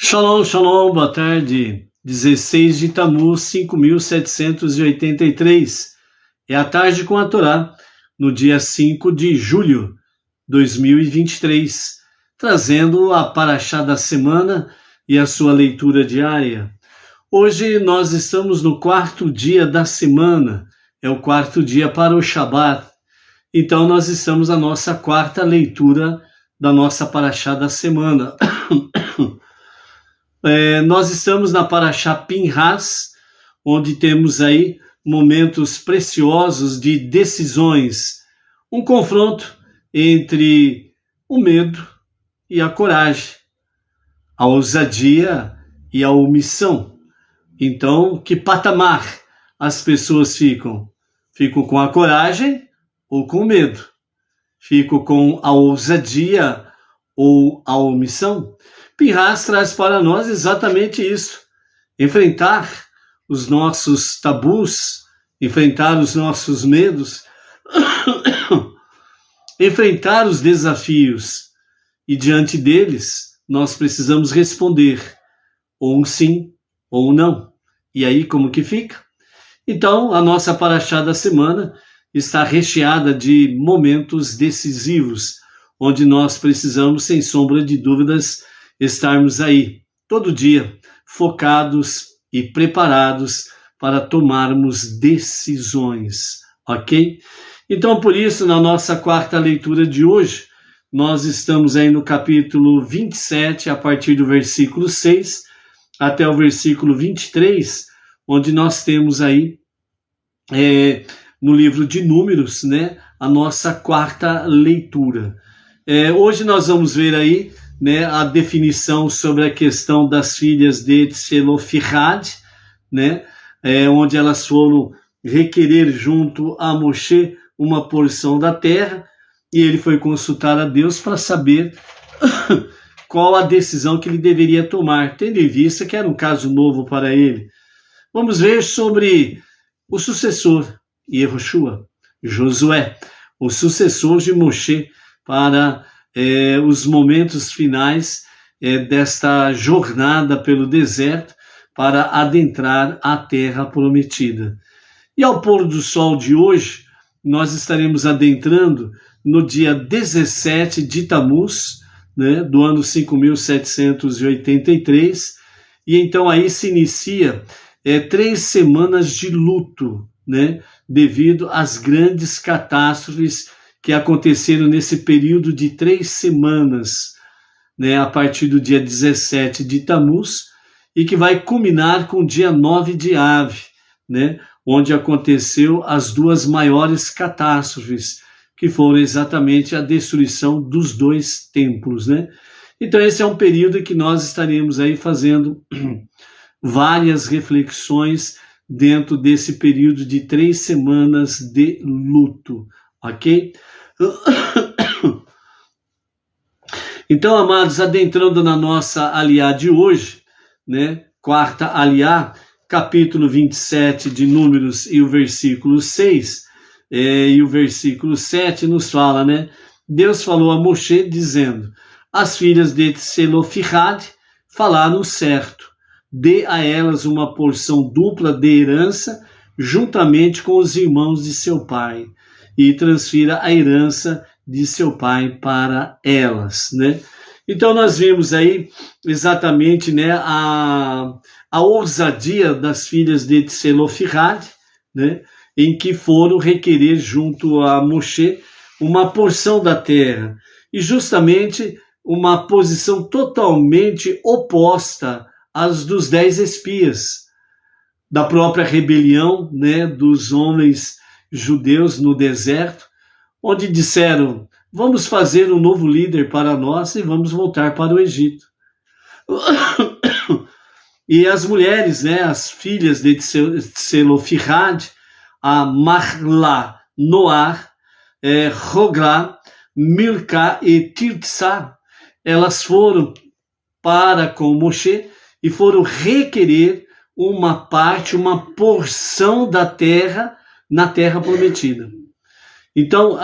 Shalom, shalom, boa tarde. 16 de Tammuz, 5783. É a tarde com a Torá, no dia 5 de julho de 2023, trazendo a Parashá da semana e a sua leitura diária. Hoje nós estamos no quarto dia da semana, é o quarto dia para o Shabat. Então nós estamos na nossa quarta leitura da nossa Parashá da semana. Nós estamos na Parashá Pinhas, onde temos aí momentos preciosos de decisões, um confronto entre o medo e a coragem, a ousadia e a omissão. Então, que patamar as pessoas ficam? Ficam com a coragem ou com o medo? Ficam com a ousadia ou a omissão? Pinhas traz para nós exatamente isso, enfrentar os nossos tabus, enfrentar os nossos medos, enfrentar os desafios, e diante deles nós precisamos responder ou um sim ou um não. E aí como que fica? Então a nossa Parashá da semana está recheada de momentos decisivos, onde nós precisamos, sem sombra de dúvidas, estarmos aí, todo dia, focados e preparados para tomarmos decisões, ok? Então, por isso, na nossa quarta leitura de hoje, nós estamos aí no capítulo 27, a partir do versículo 6 até o versículo 23, onde nós temos aí, no livro de Números, né, a nossa quarta leitura. Hoje nós vamos ver aí, né, a definição sobre a questão das filhas de Tselofihad, né, onde elas foram requerer junto a Moshe uma porção da terra, e ele foi consultar a Deus para saber qual a decisão que ele deveria tomar, tendo em vista que era um caso novo para ele. Vamos ver sobre o sucessor, Yehoshua, Josué, o sucessor de Moshe para os momentos finais desta jornada pelo deserto para adentrar a terra prometida. E ao pôr do sol de hoje, nós estaremos adentrando no dia 17 de Tammuz, né, do ano 5783, e então aí se inicia 3 semanas de luto, né, devido às grandes catástrofes que aconteceram nesse período de 3 semanas, né, a partir do dia 17 de Tammuz, e que vai culminar com o dia 9 de Av, né, onde aconteceu as 2 maiores catástrofes, que foram exatamente a destruição dos 2 templos, né? Então esse é um período que nós estaremos aí fazendo várias reflexões dentro desse período de 3 semanas de luto, ok? Então, amados, adentrando na nossa aliá de hoje, né, quarta aliá, capítulo 27 de Números e o versículo 6, e o versículo 7 nos fala, né, Deus falou a Moshe dizendo, as filhas de Tselofihad falaram certo, dê a elas uma porção dupla de herança, juntamente com os irmãos de seu pai, e transfira a herança de seu pai para elas, né? Então nós vimos aí exatamente, né, a ousadia das filhas de Tselofihad, né, em que foram requerer junto a Moshe uma porção da terra, e justamente uma posição totalmente oposta às dos 10 espias, da própria rebelião, né, dos homens judeus no deserto, onde disseram, vamos fazer um novo líder para nós e vamos voltar para o Egito. E as mulheres, né, as filhas de Tselofihad, a Mahla, Noar, Hogla, Milca e Tirtsa, elas foram para com Moshe e foram requerer uma parte, uma porção da terra na terra prometida. Então,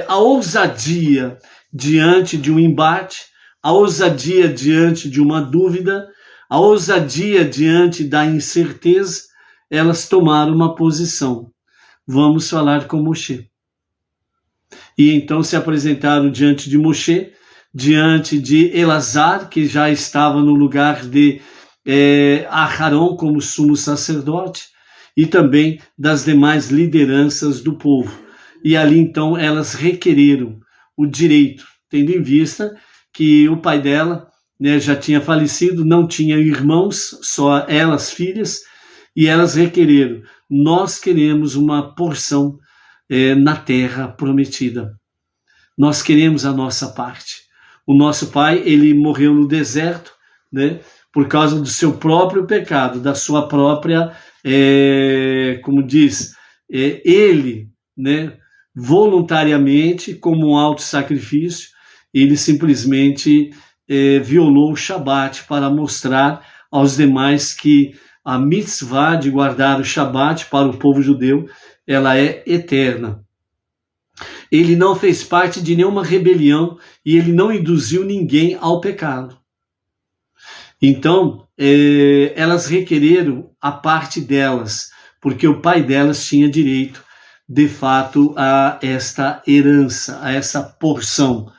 a ousadia diante de um embate, a ousadia diante de uma dúvida, a ousadia diante da incerteza, elas tomaram uma posição. Vamos falar com Moshe. E então se apresentaram diante de Moshe, diante de Elazar, que já estava no lugar de Aharon como sumo sacerdote, e também das demais lideranças do povo. E ali então elas requereram o direito, tendo em vista que o pai dela, né, já tinha falecido, não tinha irmãos, só elas filhas, e elas requereram: nós queremos uma porção na terra prometida. Nós queremos a nossa parte. O nosso pai, ele morreu no deserto, né, por causa do seu próprio pecado, da sua própria, como diz, ele, né, voluntariamente, como um auto-sacrifício, ele simplesmente violou o Shabat para mostrar aos demais que a mitzvah de guardar o Shabat para o povo judeu, ela é eterna. Ele não fez parte de nenhuma rebelião e ele não induziu ninguém ao pecado. Então, elas requereram a parte delas, porque o pai delas tinha direito, de fato, a esta herança, a essa porção.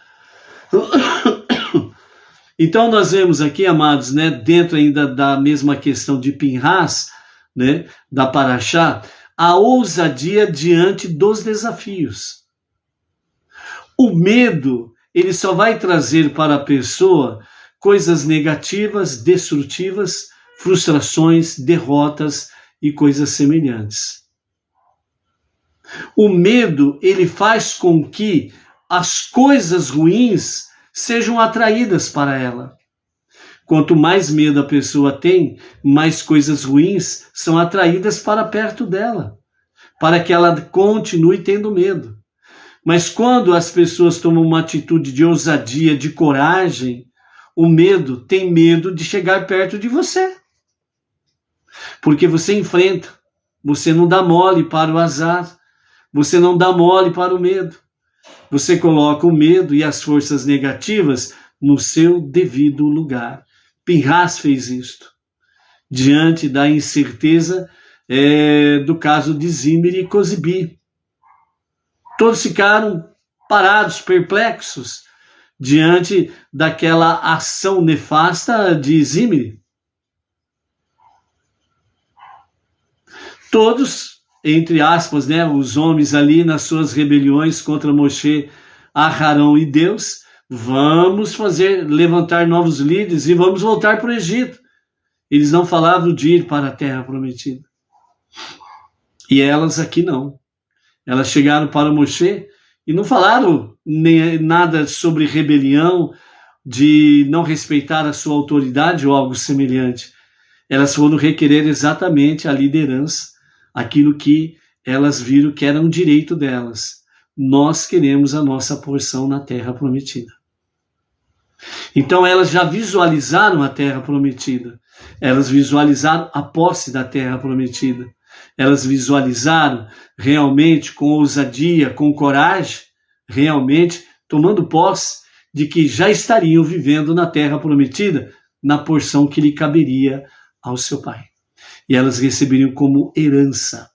Então nós vemos aqui, amados, né, dentro ainda da mesma questão de Pinhas, né, da Parashá, a ousadia diante dos desafios. O medo, ele só vai trazer para a pessoa coisas negativas, destrutivas, frustrações, derrotas e coisas semelhantes. O medo, ele faz com que as coisas ruins sejam atraídas para ela. Quanto mais medo a pessoa tem, mais coisas ruins são atraídas para perto dela, para que ela continue tendo medo. Mas quando as pessoas tomam uma atitude de ousadia, de coragem, o medo tem medo de chegar perto de você. Porque você enfrenta, você não dá mole para o azar, você não dá mole para o medo. Você coloca o medo e as forças negativas no seu devido lugar. Pinhas fez isto, diante da incerteza do caso de Zimri e Cosibi. Todos ficaram parados, perplexos, diante daquela ação nefasta de Zimri. Todos, entre aspas, né, os homens ali nas suas rebeliões contra Moshe, Aharon e Deus, vamos levantar novos líderes e vamos voltar para o Egito. Eles não falavam de ir para a terra prometida. E elas aqui não. Elas chegaram para Moshe e não falaram nada sobre rebelião, de não respeitar a sua autoridade ou algo semelhante. Elas foram requerer exatamente a liderança, aquilo que elas viram que era um direito delas. Nós queremos a nossa porção na terra prometida. Então elas já visualizaram a terra prometida. Elas visualizaram a posse da terra prometida. Elas visualizaram realmente com ousadia, com coragem, realmente tomando posse de que já estariam vivendo na terra prometida, na porção que lhe caberia ao seu pai. E elas receberiam como herança.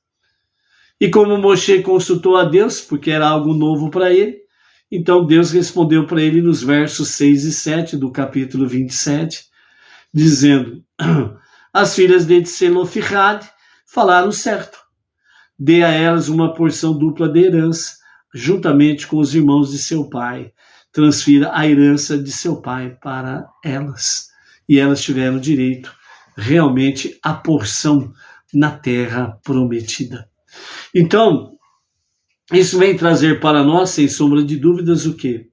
E como Moshe consultou a Deus, porque era algo novo para ele, então Deus respondeu para ele nos versos 6 e 7 do capítulo 27, dizendo: as filhas de Tselofihad falaram certo. Dê a elas uma porção dupla de herança, juntamente com os irmãos de seu pai. Transfira a herança de seu pai para elas. E elas tiveram direito realmente a porção na terra prometida. Então, isso vem trazer para nós, sem sombra de dúvidas, o quê?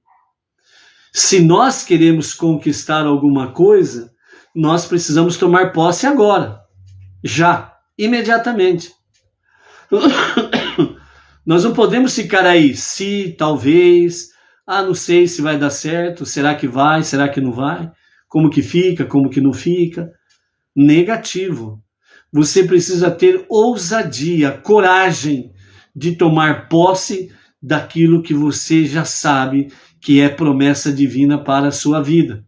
Se nós queremos conquistar alguma coisa, nós precisamos tomar posse agora, já, imediatamente. Nós não podemos ficar aí, se, talvez, não sei se vai dar certo, será que vai, será que não vai, como que fica, como que não fica. Negativo. Você precisa ter ousadia, coragem de tomar posse daquilo que você já sabe que é promessa divina para a sua vida.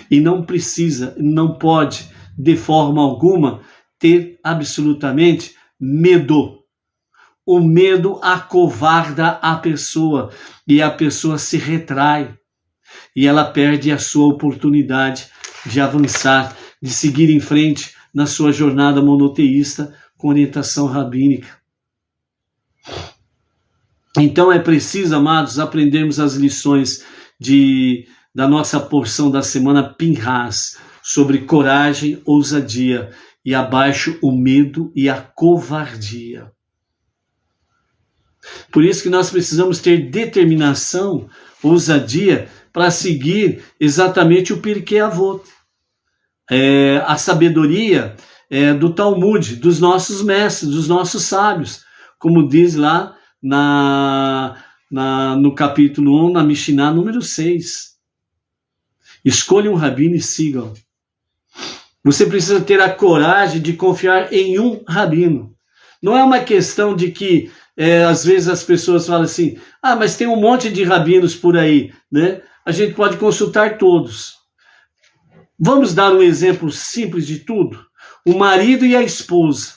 E não precisa, não pode, de forma alguma, ter absolutamente medo. O medo acovarda a pessoa e a pessoa se retrai e ela perde a sua oportunidade de avançar, de seguir em frente na sua jornada monoteísta com orientação rabínica. Então é preciso, amados, aprendermos as lições da nossa porção da semana Pinhas, sobre coragem, ousadia e abaixo o medo e a covardia. Por isso que nós precisamos ter determinação, ousadia, para seguir exatamente o Pirkei Avot. A sabedoria do Talmud, dos nossos mestres, dos nossos sábios, como diz lá no capítulo 1, na Mishnah número 6. Escolha um rabino e sigam. Você precisa ter a coragem de confiar em um rabino. Não é uma questão de que às vezes as pessoas falam assim, mas tem um monte de rabinos por aí, né? A gente pode consultar todos. Vamos dar um exemplo simples de tudo. O marido e a esposa.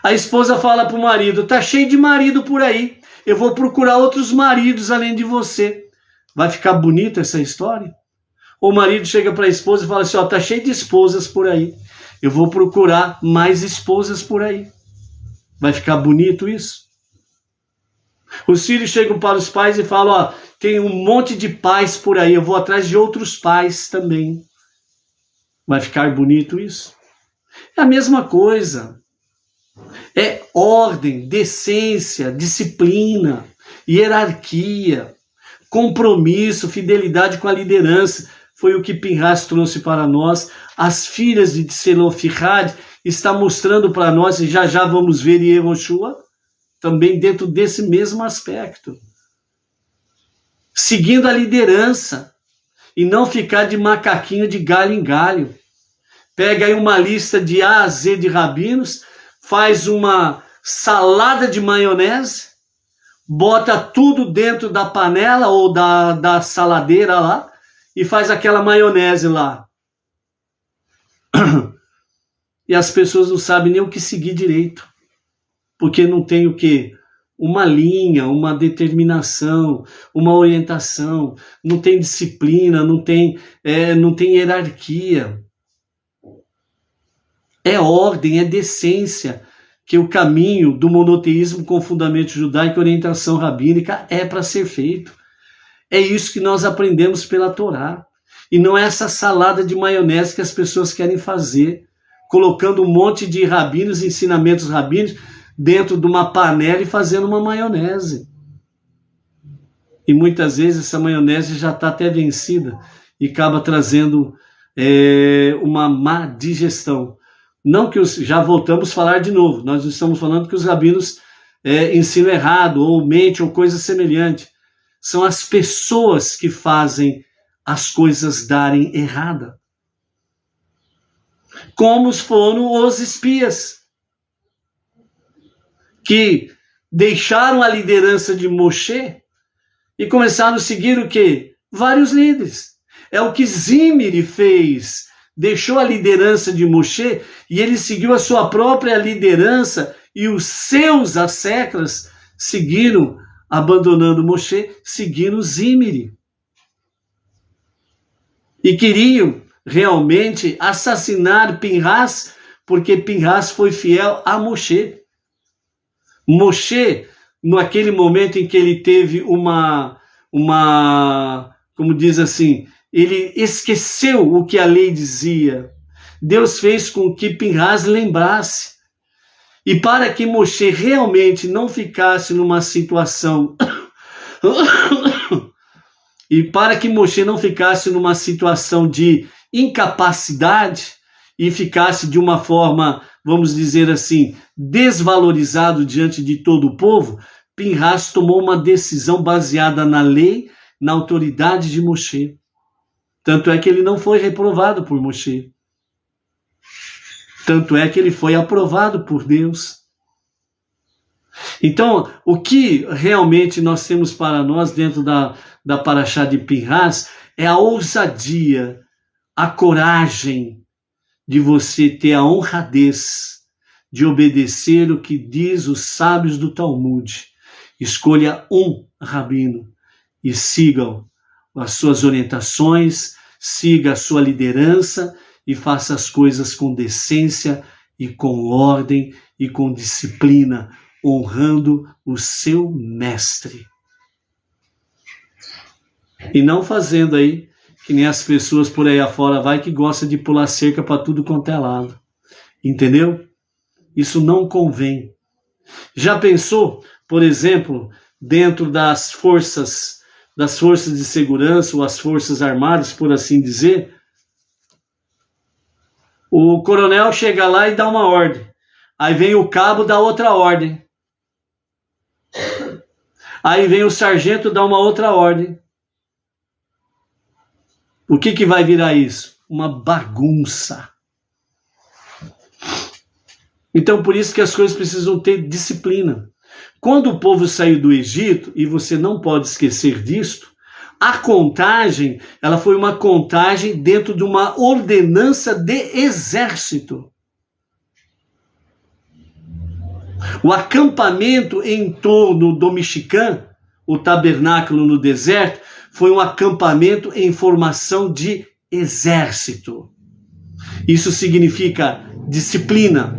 A esposa fala para o marido, tá cheio de marido por aí, eu vou procurar outros maridos além de você. Vai ficar bonita essa história? Ou o marido chega para a esposa e fala assim, tá cheio de esposas por aí, eu vou procurar mais esposas por aí. Vai ficar bonito isso? Os filhos chegam para os pais e falam, tem um monte de pais por aí, eu vou atrás de outros pais também. Vai ficar bonito isso? É a mesma coisa. É ordem, decência, disciplina, hierarquia, compromisso, fidelidade com a liderança. Foi o que Pinhas trouxe para nós. As filhas de Tselofihad está mostrando para nós, e já vamos ver em Yehoshua, também dentro desse mesmo aspecto. Seguindo a liderança e não ficar de macaquinho de galho em galho. Pega aí uma lista de A a Z de rabinos, faz uma salada de maionese, bota tudo dentro da panela ou da saladeira lá e faz aquela maionese lá. E as pessoas não sabem nem o que seguir direito, porque não tem o quê? Uma linha, uma determinação, uma orientação, não tem disciplina, não tem hierarquia. É ordem, é decência, que o caminho do monoteísmo com fundamento judaico e orientação rabínica é para ser feito. É isso que nós aprendemos pela Torá. E não é essa salada de maionese que as pessoas querem fazer, colocando um monte de rabinos, ensinamentos rabinos, dentro de uma panela e fazendo uma maionese. E muitas vezes essa maionese já está até vencida e acaba trazendo uma má digestão. Não que já voltamos a falar de novo, nós estamos falando que os rabinos ensinam errado, ou mente, ou coisa semelhante. São as pessoas que fazem as coisas darem errada. Como foram os espias, que deixaram a liderança de Moshe e começaram a seguir o quê? Vários líderes. É o que Zimri fez. Deixou a liderança de Moshe e ele seguiu a sua própria liderança e os seus asseclas seguiram, abandonando Moshe, seguindo Zimri. E queriam realmente assassinar Pinhas, porque Pinhas foi fiel a Moshe. Moshe, naquele momento em que ele teve uma como diz assim, ele esqueceu o que a lei dizia. Deus fez com que Pinhas lembrasse. E para que Moshe realmente não ficasse numa situação de incapacidade e ficasse de uma forma, vamos dizer assim, desvalorizado diante de todo o povo, Pinhas tomou uma decisão baseada na lei, na autoridade de Moshe. Tanto é que ele não foi reprovado por Moshe. Tanto é que ele foi aprovado por Deus. Então, o que realmente nós temos para nós dentro da Parashá de Pinhas é a ousadia, a coragem de você ter a honradez de obedecer o que diz os sábios do Talmud. Escolha um rabino e sigam as suas orientações, siga a sua liderança e faça as coisas com decência e com ordem e com disciplina, honrando o seu mestre. E não fazendo aí que nem as pessoas por aí afora vai que gosta de pular cerca para tudo quanto é lado. Entendeu? Isso não convém. Já pensou, por exemplo, dentro das forças de segurança ou as forças armadas, por assim dizer, o coronel chega lá e dá uma ordem. Aí vem o cabo dá outra ordem. Aí vem o sargento dá uma outra ordem. O que vai virar isso? Uma bagunça. Então, por isso que as coisas precisam ter disciplina. Quando o povo saiu do Egito, e você não pode esquecer disto, a contagem, ela foi uma contagem dentro de uma ordenança de exército. O acampamento em torno do Michigan, o tabernáculo no deserto, foi um acampamento em formação de exército. Isso significa disciplina.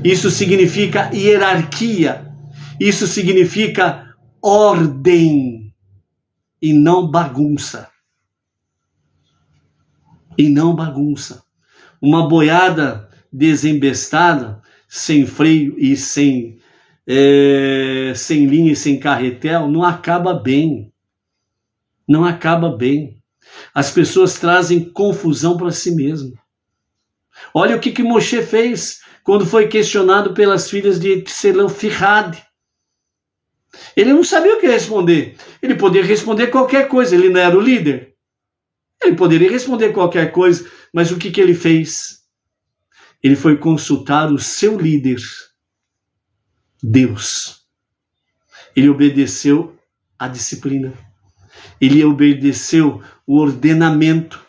Isso significa hierarquia. Isso significa ordem e não bagunça. E não bagunça. Uma boiada desembestada, sem freio e sem linha e sem carretel, não acaba bem. Não acaba bem. As pessoas trazem confusão para si mesmo. Olha o que Moshe fez quando foi questionado pelas filhas de Tselofihad. Ele não sabia o que responder. Ele poderia responder qualquer coisa, ele não era o líder. Ele poderia responder qualquer coisa, mas o que ele fez? Ele foi consultar o seu líder, Deus. Ele obedeceu à disciplina. Ele obedeceu o ordenamento.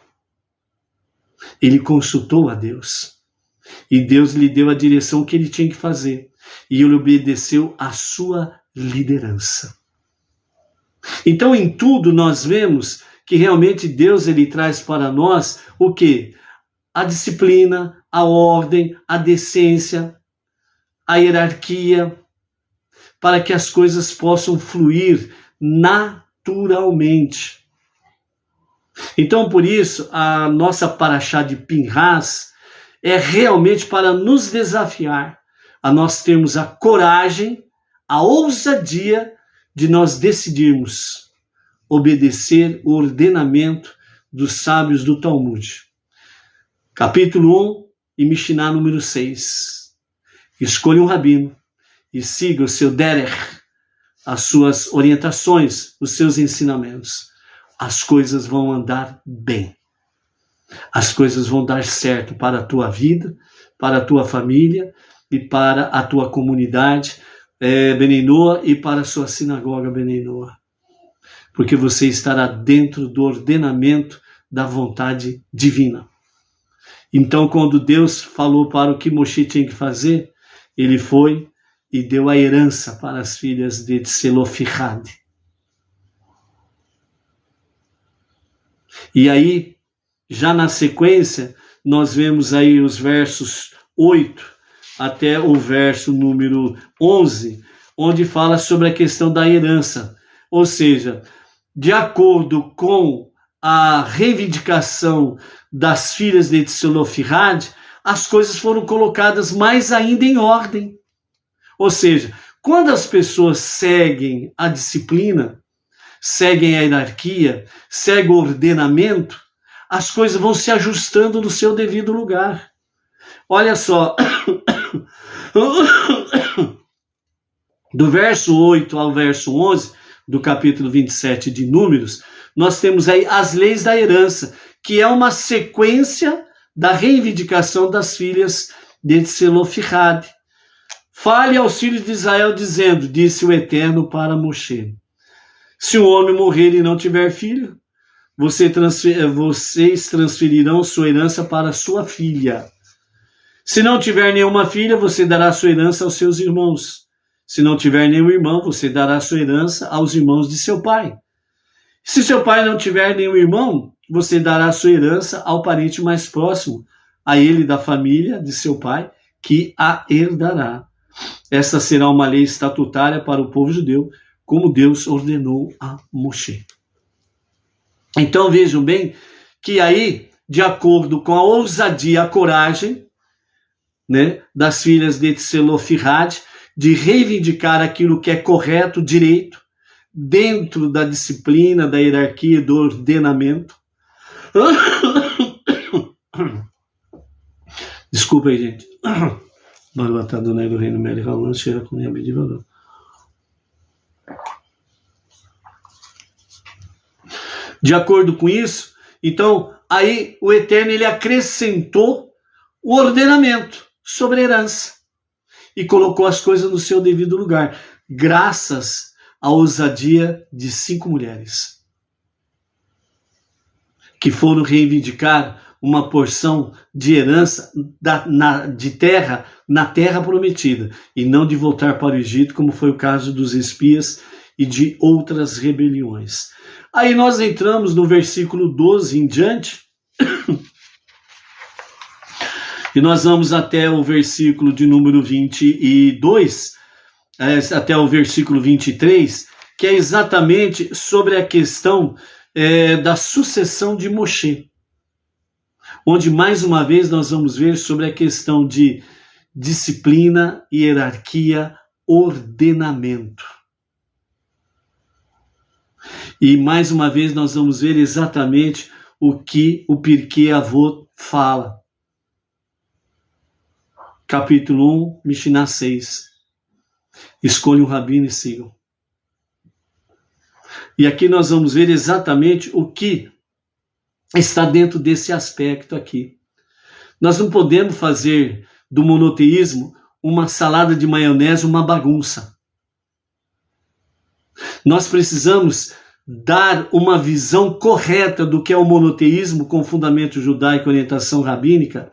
Ele consultou a Deus. E Deus lhe deu a direção que ele tinha que fazer. E ele obedeceu à sua liderança. Então, em tudo, nós vemos que realmente Deus ele traz para nós o quê? A disciplina, a ordem, a decência, a hierarquia, para que as coisas possam fluir naturalmente. Então, por isso, a nossa paraxá de Pinhas é realmente para nos desafiar a nós termos a coragem, a ousadia de nós decidirmos obedecer o ordenamento dos sábios do Talmud. Capítulo 1 e Mishnah número 6. Escolha um rabino e siga o seu derech, as suas orientações, os seus ensinamentos. As coisas vão andar bem. As coisas vão dar certo para a tua vida, para a tua família e para a tua comunidade Benei Noa e para a sua sinagoga Benei Noa. Porque você estará dentro do ordenamento da vontade divina. Então, quando Deus falou para o que Moshe tinha que fazer, ele foi e deu a herança para as filhas de Tselofihad. E aí, já na sequência, nós vemos aí os versos 8 até o verso número 11, onde fala sobre a questão da herança. Ou seja, de acordo com a reivindicação das filhas de Tselofihad, as coisas foram colocadas mais ainda em ordem. Ou seja, quando as pessoas seguem a disciplina, seguem a hierarquia, seguem o ordenamento, as coisas vão se ajustando no seu devido lugar. Olha só, do verso 8 ao verso 11, do capítulo 27 de Números, nós temos aí as leis da herança, que é uma sequência da reivindicação das filhas de Tselofihad. Fale aos filhos de Israel dizendo, disse o Eterno para Moshe, se um homem morrer e não tiver filho, vocês transferirão sua herança para sua filha. Se não tiver nenhuma filha, você dará sua herança aos seus irmãos. Se não tiver nenhum irmão, você dará sua herança aos irmãos de seu pai. Se seu pai não tiver nenhum irmão, você dará sua herança ao parente mais próximo, a ele da família de seu pai, que a herdará. Esta será uma lei estatutária para o povo judeu, como Deus ordenou a Moshe. Então vejam bem que aí, de acordo com a ousadia, a coragem, né, das filhas de Tselofihad, de reivindicar aquilo que é correto, direito, dentro da disciplina, da hierarquia e do ordenamento. Desculpa aí, gente. Baruatá Adonai do Reino Melech Haolam, cheira com de valor. De acordo com isso, então, aí o Eterno ele acrescentou o ordenamento sobre a herança e colocou as coisas no seu devido lugar, graças à ousadia de 5 mulheres que foram reivindicar uma porção de herança de terra na terra prometida e não de voltar para o Egito, como foi o caso dos espias e de outras rebeliões. Aí nós entramos no versículo 12 em diante e nós vamos até o versículo de número 22, até o versículo 23, que é exatamente sobre a questão da sucessão de Moshe, onde mais uma vez nós vamos ver sobre a questão de disciplina, hierarquia, ordenamento. E mais uma vez nós vamos ver exatamente o que o Pirkei Avot fala. Capítulo 1, Mishnah 6. Escolha um rabino e sigam. E aqui nós vamos ver exatamente o que está dentro desse aspecto aqui. Nós não podemos fazer do monoteísmo uma salada de maionese, uma bagunça. Nós precisamos dar uma visão correta do que é o monoteísmo com fundamento judaico e orientação rabínica,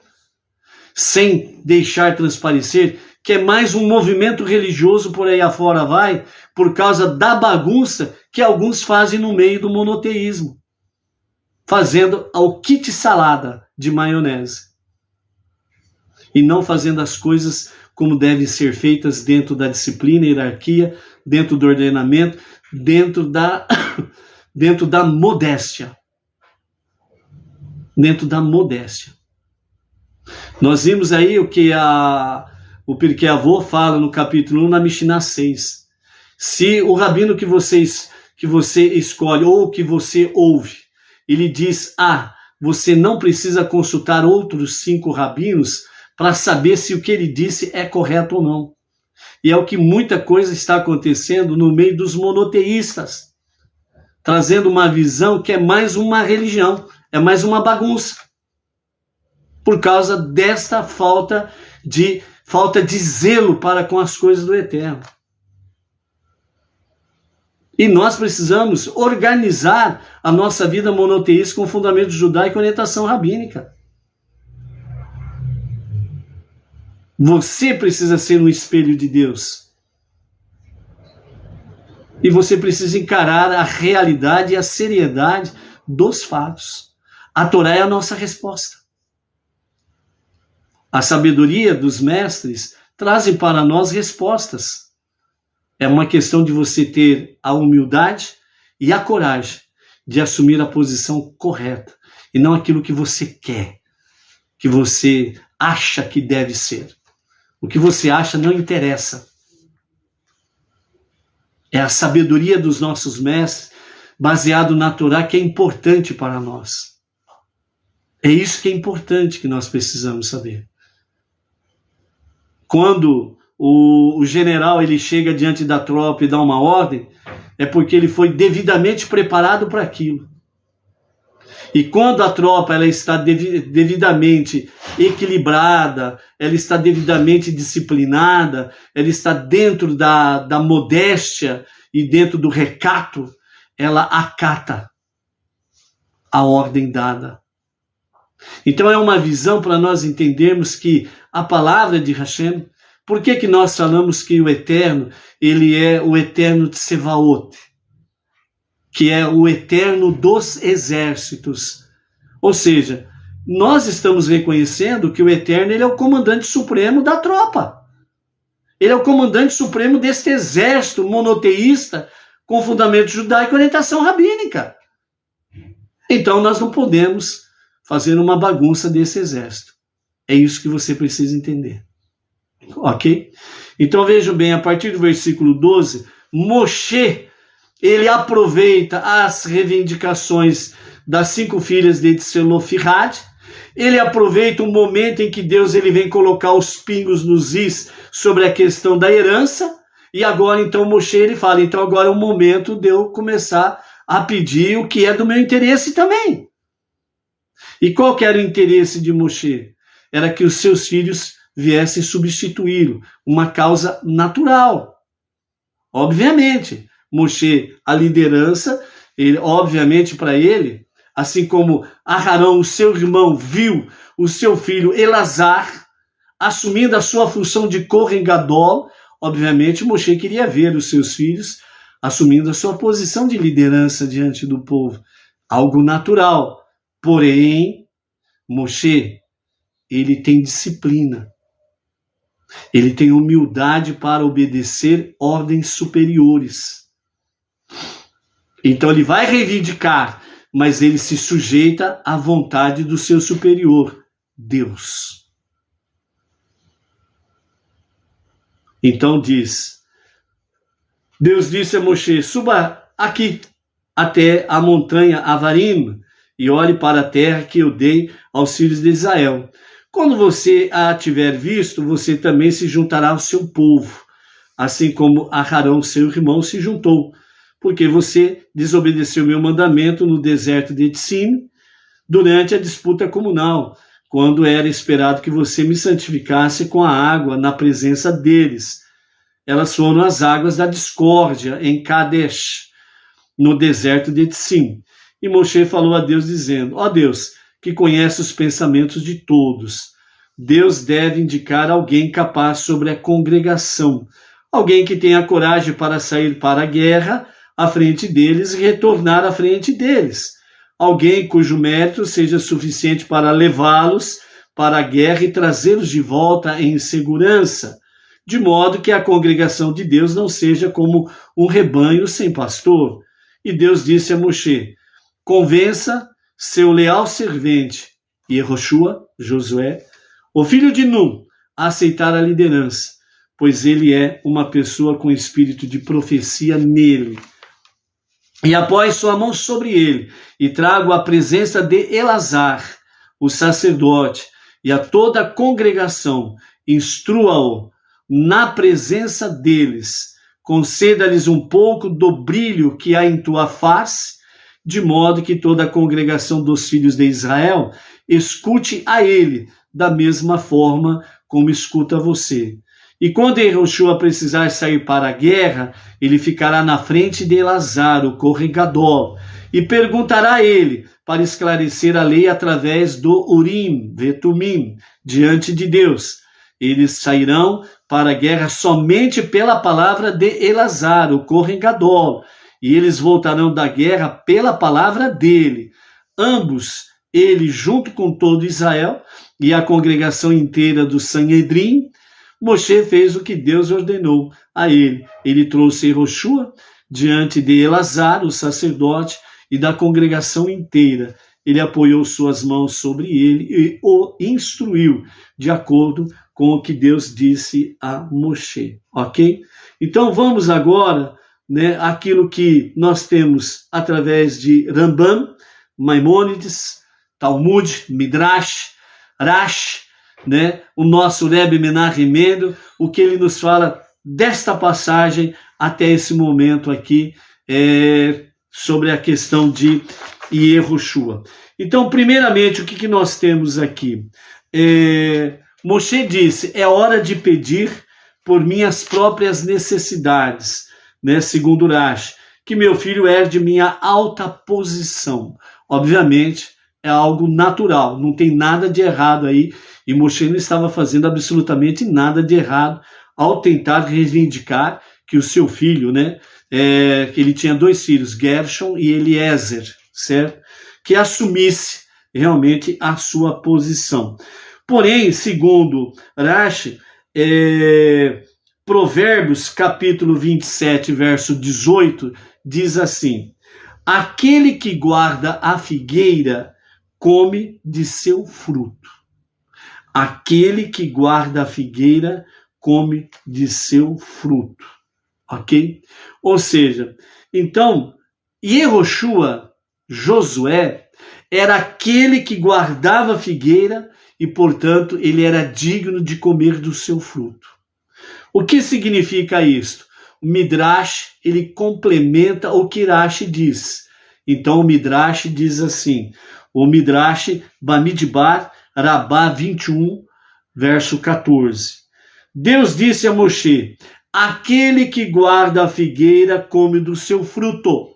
sem deixar transparecer que é mais um movimento religioso por aí afora vai, por causa da bagunça que alguns fazem no meio do monoteísmo, fazendo ao kit salada de maionese e não fazendo as coisas como devem ser feitas dentro da disciplina, hierarquia, dentro do ordenamento, dentro da modéstia. Dentro da modéstia. Nós vimos aí o que o Pirkei Avot fala no capítulo 1, na Mishnah 6. Se o rabino que você escolhe ou que você ouve, ele diz, você não precisa consultar outros 5 rabinos para saber se o que ele disse é correto ou não. E é o que muita coisa está acontecendo no meio dos monoteístas, trazendo uma visão que é mais uma religião, é mais uma bagunça, por causa desta falta de zelo para com as coisas do Eterno. E nós precisamos organizar a nossa vida monoteísta com fundamento judaico e orientação rabínica. Você precisa ser um espelho de Deus. E você precisa encarar a realidade e a seriedade dos fatos. A Torá é a nossa resposta. A sabedoria dos mestres trazem para nós respostas. É uma questão de você ter a humildade e a coragem de assumir a posição correta e não aquilo que você quer, que você acha que deve ser. O que você acha não interessa. É a sabedoria dos nossos mestres, baseado na Torá, que é importante para nós. É isso que é importante que nós precisamos saber. Quando o general ele chega diante da tropa e dá uma ordem, é porque ele foi devidamente preparado para aquilo. E quando a tropa ela está devidamente equilibrada, ela está devidamente disciplinada, ela está dentro da modéstia e dentro do recato, ela acata. a ordem dada. Então é uma visão para nós entendermos que a palavra de Hashem, por que nós falamos que o Eterno, ele é o Eterno de Sevaot, que é o Eterno dos exércitos. Ou seja, nós estamos reconhecendo que o Eterno, ele é o comandante supremo da tropa. Ele é o comandante supremo deste exército monoteísta com fundamento judaico e orientação rabínica. Então nós não podemos fazer uma bagunça desse exército. É isso que você precisa entender. Ok? Então vejam bem, a partir do versículo 12, Moshe, ele aproveita as reivindicações das 5 filhas de Tselofihad, ele aproveita o momento em que Deus ele vem colocar os pingos nos is sobre a questão da herança, e agora então Moshe ele fala, então agora é o momento de eu começar a pedir o que é do meu interesse também. E qual que era o interesse de Moshe? Era que os seus filhos viessem substituí-lo, uma causa natural. Obviamente, Moshe, a liderança, ele, obviamente para ele, assim como Aharão, o seu irmão, viu o seu filho Elazar assumindo a sua função de Kohen Gadol, obviamente Moshe queria ver os seus filhos assumindo a sua posição de liderança diante do povo. Algo natural. Porém, Moshe, ele tem disciplina. Ele tem humildade para obedecer ordens superiores. Então ele vai reivindicar, mas ele se sujeita à vontade do seu superior, Deus. Então Deus disse a Moshe, suba aqui até a montanha Avarim e olhe para a terra que eu dei aos filhos de Israel. Quando você a tiver visto, você também se juntará ao seu povo, assim como Aharão, seu irmão, se juntou, porque você desobedeceu meu mandamento no deserto de Etzim, durante a disputa comunal, quando era esperado que você me santificasse com a água na presença deles. Elas foram as águas da discórdia em Kadesh, no deserto de Etzim. E Moshe falou a Deus dizendo, ó Deus, que conhece os pensamentos de todos, Deus deve indicar alguém capaz sobre a congregação, alguém que tenha coragem para sair para a guerra à frente deles e retornar à frente deles, alguém cujo mérito seja suficiente para levá-los para a guerra e trazê-los de volta em segurança, de modo que a congregação de Deus não seja como um rebanho sem pastor. E Deus disse a Moshe, convença seu leal servente, Yehoshua, Josué, o filho de Nun, a aceitar a liderança, pois ele é uma pessoa com espírito de profecia nele. E após sua mão sobre ele, e trago a presença de Elazar, o sacerdote, e a toda a congregação, instrua-o na presença deles, conceda-lhes um pouco do brilho que há em tua face, de modo que toda a congregação dos filhos de Israel escute a ele da mesma forma como escuta você. E quando Yehoshua precisar sair para a guerra, ele ficará na frente de Elazar, o Kohen Gadol, e perguntará a ele para esclarecer a lei através do Urim, Vetumim, diante de Deus. Eles sairão para a guerra somente pela palavra de Elazar, o Kohen Gadol, e eles voltarão da guerra pela palavra dele. Ambos, ele junto com todo Israel e a congregação inteira do Sanhedrim, Moshe fez o que Deus ordenou a ele. Ele trouxe Yehoshua diante de Elazar, o sacerdote, e da congregação inteira. Ele apoiou suas mãos sobre ele e o instruiu de acordo com o que Deus disse a Moshe. Ok? Então vamos agora, aquilo que nós temos através de Rambam, Maimônides, Talmud, Midrash, Rashi, o nosso Rebbe Menachem Mendel, o que ele nos fala desta passagem até esse momento aqui, sobre a questão de Yehoshua. Então, primeiramente, o que nós temos aqui? Moshe disse, é hora de pedir por minhas próprias necessidades, segundo Rashi, que meu filho herde minha alta posição. Obviamente, é algo natural, não tem nada de errado aí, e Moshe não estava fazendo absolutamente nada de errado ao tentar reivindicar que o seu filho, né, que ele tinha 2 filhos, Gershon e Eliezer, certo? Que assumisse realmente a sua posição. Porém, segundo Rashi, Provérbios capítulo 27, verso 18, diz assim: aquele que guarda a figueira come de seu fruto. Aquele que guarda a figueira come de seu fruto. Ok? Ou seja, então, Yehoshua, Josué, era aquele que guardava a figueira e, portanto, ele era digno de comer do seu fruto. O que significa isto? O Midrash, ele complementa o que Rashi diz. Então, o Midrash diz assim, o Midrash Bamidbar, Rabá 21, verso 14. Deus disse a Moshe: aquele que guarda a figueira come do seu fruto.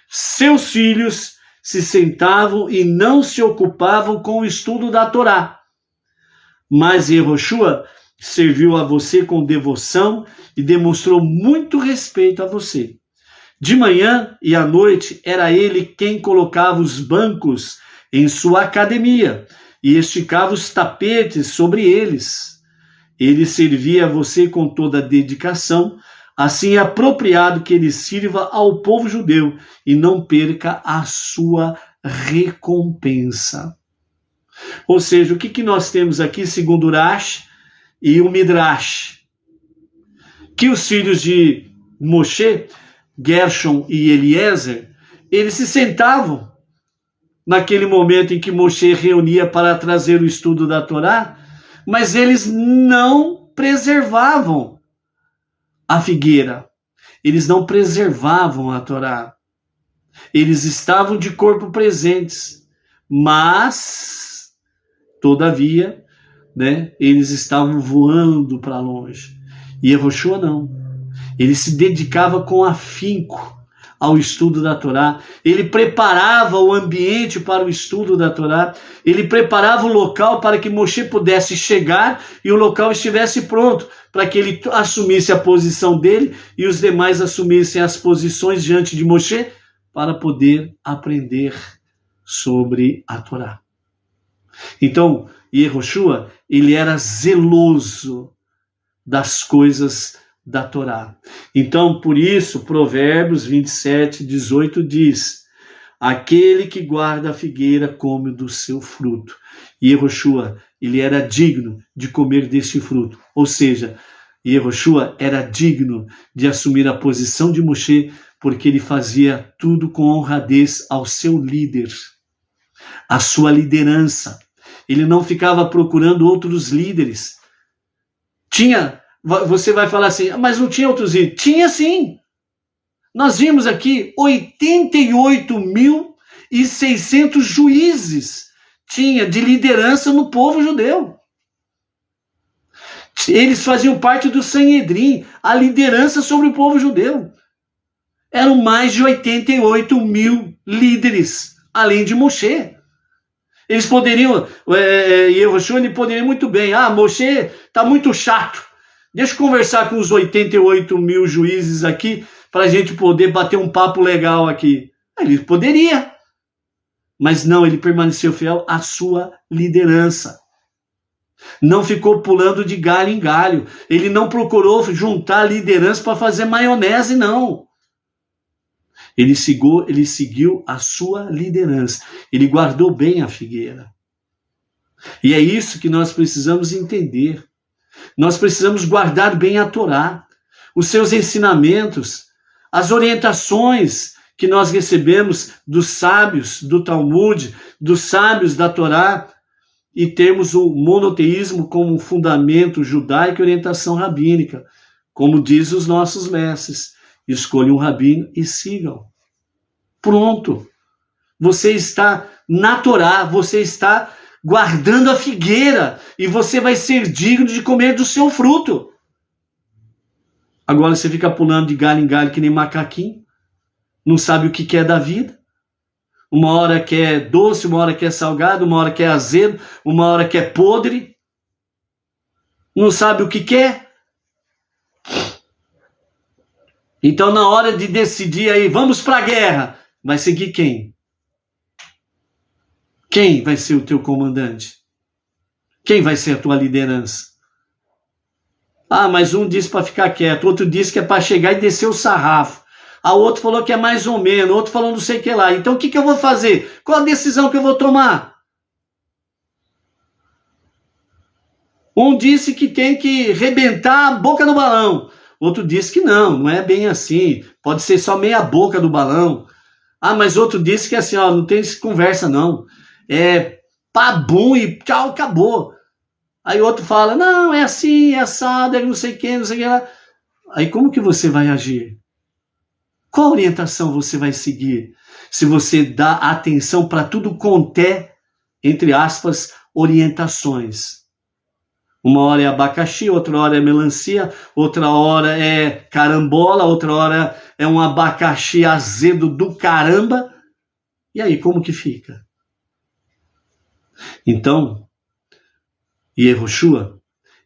Seus filhos se sentavam e não se ocupavam com o estudo da Torá. Mas Yehoshua serviu a você com devoção e demonstrou muito respeito a você. De manhã e à noite era ele quem colocava os bancos em sua academia e esticava os tapetes sobre eles. Ele servia a você com toda a dedicação, assim é apropriado que ele sirva ao povo judeu e não perca a sua recompensa. Ou seja, o que nós temos aqui, segundo o Rashi e o Midrash? Que os filhos de Moshe, Gershon e Eliezer, eles se sentavam naquele momento em que Moshe reunia para trazer o estudo da Torá, mas eles não preservavam a figueira, eles não preservavam a Torá. Eles estavam de corpo presentes, mas, todavia, né, eles estavam voando para longe. E Yehoshua não. Ele se dedicava com afinco ao estudo da Torá, ele preparava o ambiente para o estudo da Torá, ele preparava o local para que Moshe pudesse chegar e o local estivesse pronto, para que ele assumisse a posição dele e os demais assumissem as posições diante de Moshe, para poder aprender sobre a Torá. Então, Yehoshua, ele era zeloso das coisas da Torá. Então, por isso, Provérbios 27, 18 diz: aquele que guarda a figueira come do seu fruto. E Yehoshua, ele era digno de comer deste fruto. Ou seja, Yehoshua era digno de assumir a posição de Moshe, porque ele fazia tudo com honradez ao seu líder, à sua liderança. Ele não ficava procurando outros líderes. Você vai falar assim, mas não tinha outros líderes? Tinha sim. Nós vimos aqui 88.600 juízes tinha de liderança no povo judeu. Eles faziam parte do Sanhedrim, a liderança sobre o povo judeu. Eram mais de 88 mil líderes, além de Moshe. Eles poderiam, Yehoshua, ele poderia muito bem, Moshe está muito chato, deixa eu conversar com os 88 mil juízes aqui, para a gente poder bater um papo legal aqui. Ele poderia, mas não, ele permaneceu fiel à sua liderança. Não ficou pulando de galho em galho. Ele não procurou juntar liderança para fazer maionese, não. Ele seguiu a sua liderança. Ele guardou bem a figueira. E é isso que nós precisamos entender. Nós precisamos guardar bem a Torá, os seus ensinamentos, as orientações que nós recebemos dos sábios do Talmud, dos sábios da Torá, e termos o monoteísmo como fundamento judaico e orientação rabínica, como diz os nossos mestres. Escolha um rabino e sigam. Pronto. Você está na Torá, você está guardando a figueira e você vai ser digno de comer do seu fruto. Agora você fica pulando de galho em galho que nem macaquinho, não sabe o que é da vida. uma hora que é doce, uma hora que é salgado, uma hora que é azedo, uma hora que é podre. Não sabe o que quer. Então, na hora de decidir aí, vamos para a guerra, vai seguir quem? Quem vai ser o teu comandante? Quem vai ser a tua liderança? Ah, mas um disse para ficar quieto, outro disse que é para chegar e descer o sarrafo. A outro falou que é mais ou menos, outro falou não sei o que lá. Então o que eu vou fazer? Qual a decisão que eu vou tomar? Um disse que tem que rebentar a boca do balão. Outro disse que não é bem assim. Pode ser só meia boca do balão. Ah, mas outro disse que assim, ó, não tem conversa não. É pabum e tchau, acabou. Aí outro fala, não, é assim, é assado, é não sei o que lá. Aí como que você vai agir? Qual orientação você vai seguir? Se você dá atenção para tudo quanto é, entre aspas, orientações. Uma hora é abacaxi, outra hora é melancia, outra hora é carambola, outra hora é um abacaxi azedo do caramba. E aí, como que fica? Então, Yehoshua,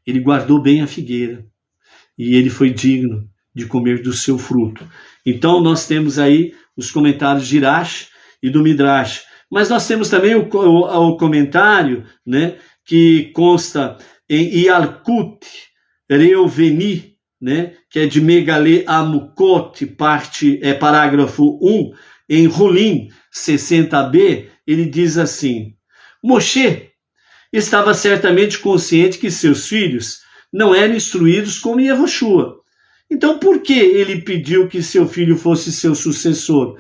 ele guardou bem a figueira e ele foi digno de comer do seu fruto. Então, nós temos aí os comentários de Irash e do Midrash. Mas nós temos também o comentário, né, que consta em Yalkut Reuveni, né, que é de Megale Amukot, parágrafo 1, em Rulim 60b, ele diz assim: Moshe estava certamente consciente que seus filhos não eram instruídos como Yehoshua. Então, por que ele pediu que seu filho fosse seu sucessor?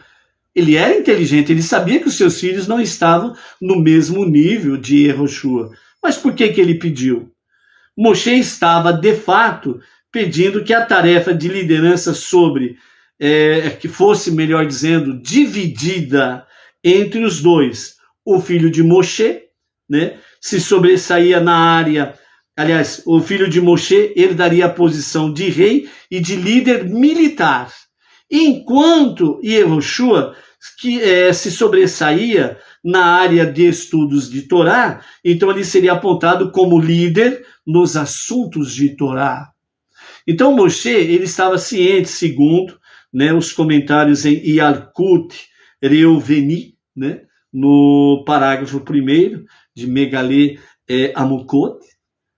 Ele era inteligente, ele sabia que os seus filhos não estavam no mesmo nível de Yehoshua. Mas por que ele pediu? Moshe estava, de fato, pedindo que a tarefa de liderança que fosse, melhor dizendo, dividida entre os dois. O filho de Moshe, né, se sobressaía na área. Aliás, o filho de Moshe herdaria a posição de rei e de líder militar, enquanto Yehoshua se sobressaía na área de estudos de Torá, então ele seria apontado como líder nos assuntos de Torá. Então Moshe, ele estava ciente, segundo, né, os comentários em Yalkut Reuveni, né, no parágrafo 1º de Megale Amukot,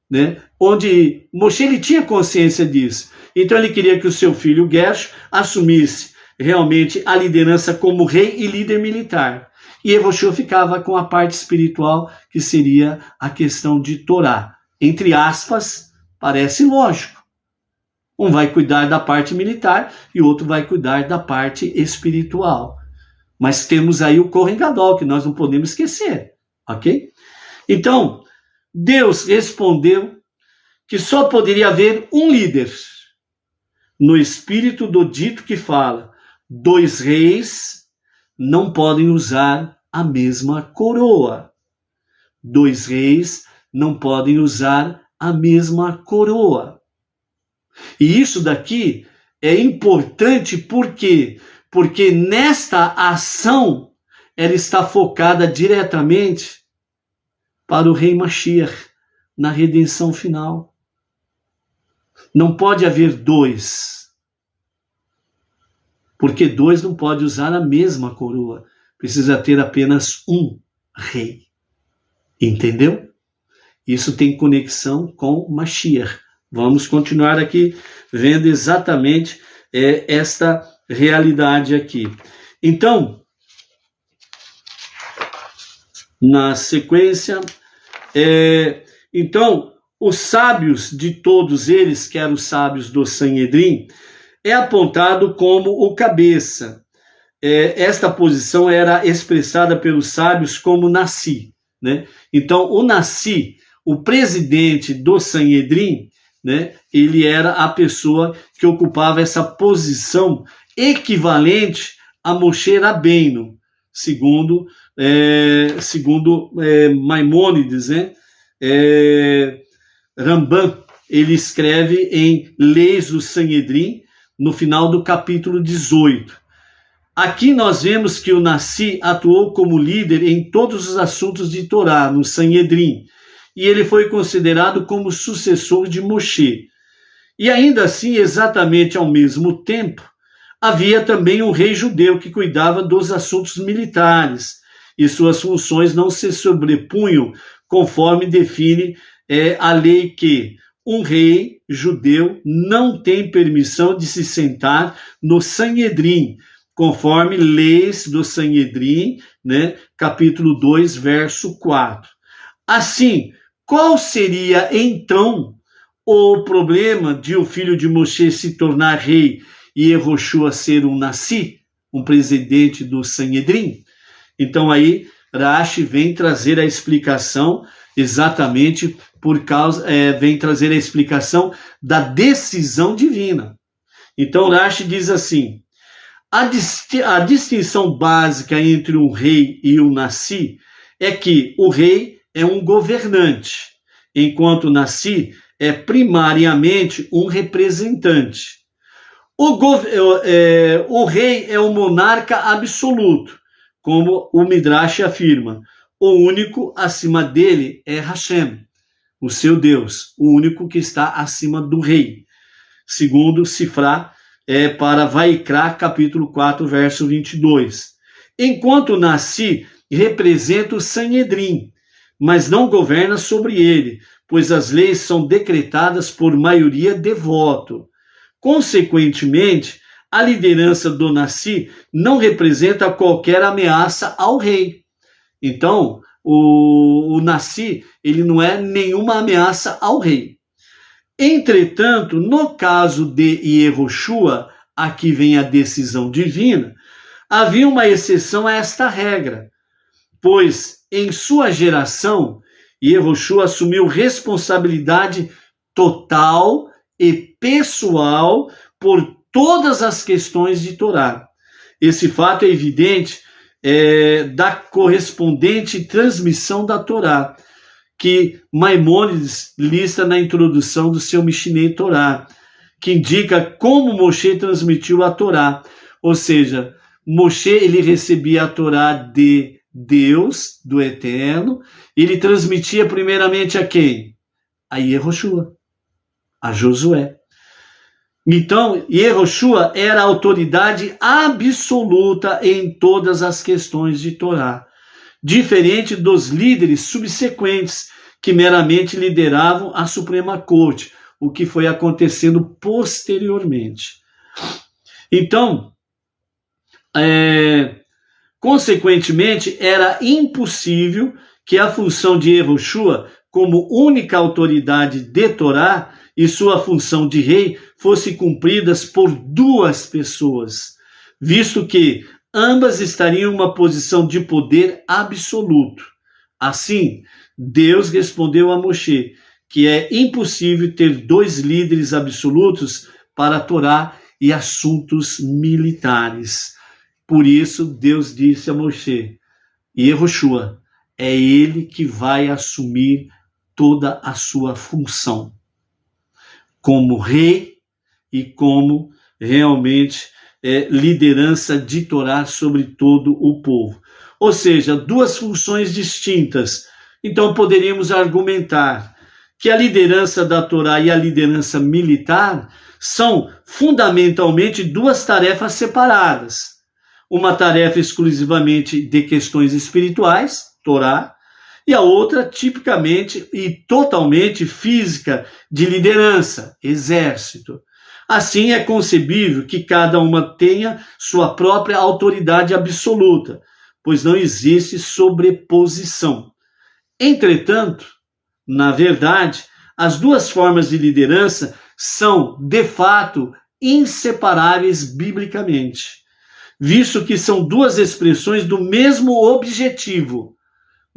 né, onde Moshe ele tinha consciência disso. Então ele queria que o seu filho Gershom assumisse realmente a liderança como rei e líder militar. E Yehoshua ficava com a parte espiritual, que seria a questão de Torá. Entre aspas, parece lógico. Um vai cuidar da parte militar e o outro vai cuidar da parte espiritual. Mas temos aí o Kohen Gadol, que nós não podemos esquecer, ok? Então, Deus respondeu que só poderia haver um líder, no espírito do dito que fala: 2 reis não podem usar a mesma coroa. 2 reis não podem usar a mesma coroa. E isso daqui é importante por quê? Porque nesta ação ela está focada diretamente para o rei Mashiach, na redenção final. Não pode haver 2. Porque 2 não pode usar a mesma coroa. Precisa ter apenas um rei. Entendeu? Isso tem conexão com Mashiach. Vamos continuar aqui vendo exatamente esta realidade aqui. Então, na sequência, então, os sábios de todos eles, que eram os sábios do Sanhedrin, é apontado como o cabeça. Esta posição era expressada pelos sábios como Nassi, né? Então, o Nassi, o presidente do Sanhedrin, né, ele era a pessoa que ocupava essa posição equivalente a Moshe Rabbeinu, segundo Maimônides, né? Rambam, ele escreve em Leis do Sanhedrin, no final do capítulo 18. Aqui nós vemos que o Nassi atuou como líder em todos os assuntos de Torá, no Sanhedrin, e ele foi considerado como sucessor de Moshe. E ainda assim, exatamente ao mesmo tempo, havia também um rei judeu que cuidava dos assuntos militares, e suas funções não se sobrepunham conforme define a lei que um rei judeu não tem permissão de se sentar no Sanhedrin, conforme leis do Sanhedrin, né, capítulo 2, verso 4. Assim, qual seria então o problema de o filho de Moshe se tornar rei e Yehoshua ser um Nassi, um presidente do Sanhedrin? Então aí Rashi vem trazer a explicação exatamente por causa, vem trazer a explicação da decisão divina. Então Rashi diz assim: a distinção básica entre um rei e um Nassi é que o rei é um governante, enquanto o Nassi é primariamente um representante. O rei é o monarca absoluto, como o Midrash afirma. O único acima dele é Hashem, o seu Deus, o único que está acima do rei. Segundo Sifrá, para Vaikra, capítulo 4, verso 22. Enquanto o Nassi representa o Sanhedrin, mas não governa sobre ele, pois as leis são decretadas por maioria de voto. Consequentemente, a liderança do Nassi não representa qualquer ameaça ao rei. Então, o Nassi, ele não é nenhuma ameaça ao rei. Entretanto, no caso de Yehoshua, aqui vem a decisão divina, havia uma exceção a esta regra, pois em sua geração, Yehoshua assumiu responsabilidade total e pessoal por todas as questões de Torá. Esse fato é evidente da correspondente transmissão da Torá, que Maimônides lista na introdução do seu Mishneh Torá, que indica como Moshe transmitiu a Torá. Ou seja, Moshe ele recebia a Torá de Deus, do Eterno, ele transmitia primeiramente a quem? A Yehoshua, a Josué. Então, Yehoshua era a autoridade absoluta em todas as questões de Torá, diferente dos líderes subsequentes que meramente lideravam a Suprema Corte, o que foi acontecendo posteriormente. Então, consequentemente, era impossível que a função de Yehoshua, como única autoridade de Torá, e sua função de rei fosse cumpridas por duas pessoas, visto que ambas estariam em uma posição de poder absoluto. Assim, Deus respondeu a Moshe que é impossível ter dois líderes absolutos para a Torá e assuntos militares. Por isso, Deus disse a Moshe, Yehoshua, é ele que vai assumir toda a sua função como rei e como realmente liderança de Torá sobre todo o povo. Ou seja, duas funções distintas. Então poderíamos argumentar que a liderança da Torá e a liderança militar são fundamentalmente duas tarefas separadas. Uma tarefa exclusivamente de questões espirituais, Torá, e a outra tipicamente e totalmente física de liderança, exército. Assim é concebível que cada uma tenha sua própria autoridade absoluta, pois não existe sobreposição. Entretanto, na verdade, as duas formas de liderança são, de fato, inseparáveis biblicamente, visto que são duas expressões do mesmo objetivo.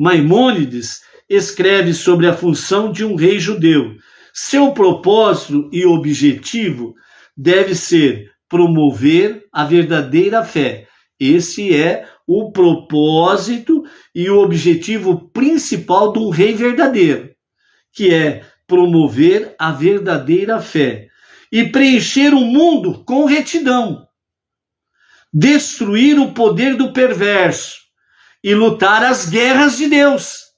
Maimônides escreve sobre a função de um rei judeu. Seu propósito e objetivo deve ser promover a verdadeira fé. Esse é o propósito e o objetivo principal de um rei verdadeiro, que é promover a verdadeira fé e preencher o mundo com retidão. destruir o poder do perverso e lutar as guerras de Deus.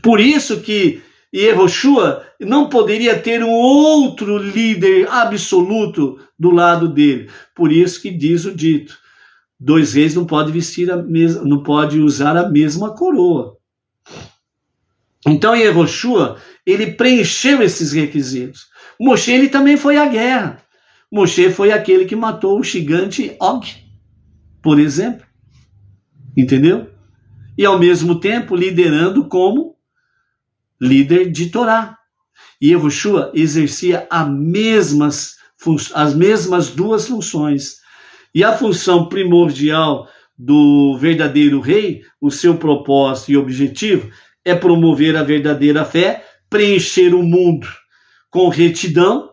Por isso que Yehoshua não poderia ter um outro líder absoluto do lado dele. Por isso que diz o dito: 2 reis não pode vestir não pode usar a mesma coroa. Então Yehoshua, ele preencheu esses requisitos. Moshe, ele também foi à guerra. Moshe foi aquele que matou o gigante Og, por exemplo. Entendeu? E ao mesmo tempo liderando como líder de Torá. E Yehoshua exercia as mesmas 2 funções. E a função primordial do verdadeiro rei, o seu propósito e objetivo, é promover a verdadeira fé, preencher o mundo com retidão,